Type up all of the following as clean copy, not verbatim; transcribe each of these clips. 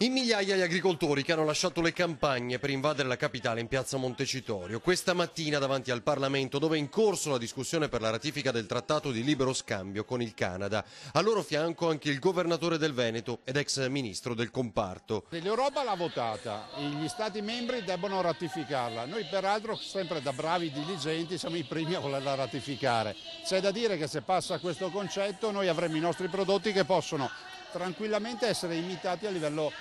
In migliaia gli agricoltori che hanno lasciato le campagne per invadere la capitale in piazza Montecitorio. Questa mattina davanti al Parlamento, dove è in corso la discussione per la ratifica del trattato di libero scambio con il Canada. A loro fianco anche il governatore del Veneto ed ex ministro del comparto. L'Europa l'ha votata, gli Stati membri debbono ratificarla. Noi peraltro, sempre da bravi diligenti, siamo i primi a volerla ratificare. C'è da dire che se passa questo concetto noi avremo i nostri prodotti che possono tranquillamente essere imitati a livello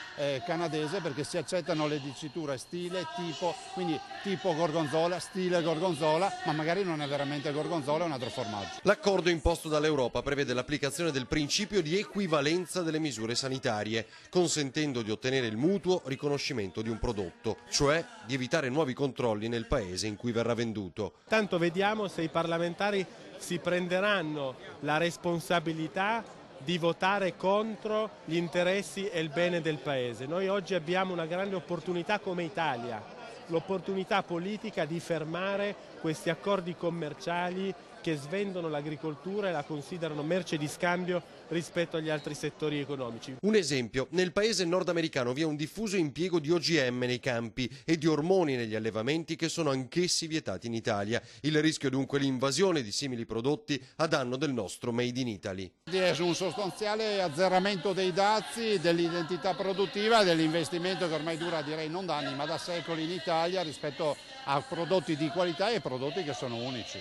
canadese, perché si accettano le diciture stile, tipo, quindi tipo gorgonzola, stile gorgonzola, ma magari non è veramente gorgonzola, è un altro formaggio. L'accordo imposto dall'Europa prevede l'applicazione del principio di equivalenza delle misure sanitarie, consentendo di ottenere il mutuo riconoscimento di un prodotto, cioè di evitare nuovi controlli nel paese in cui verrà venduto. Tanto vediamo se i parlamentari si prenderanno la responsabilità di votare contro gli interessi e il bene del Paese. Noi oggi abbiamo una grande opportunità come Italia, l'opportunità politica di fermare questi accordi commerciali che svendono l'agricoltura e la considerano merce di scambio rispetto agli altri settori economici. Un esempio, nel paese nordamericano vi è un diffuso impiego di OGM nei campi e di ormoni negli allevamenti che sono anch'essi vietati in Italia. Il rischio dunque l'invasione di simili prodotti a danno del nostro Made in Italy. È un sostanziale azzeramento dei dazi, dell'identità produttiva e dell'investimento che ormai dura, direi non da anni ma da secoli in Italia, rispetto a prodotti di qualità e prodotti che sono unici.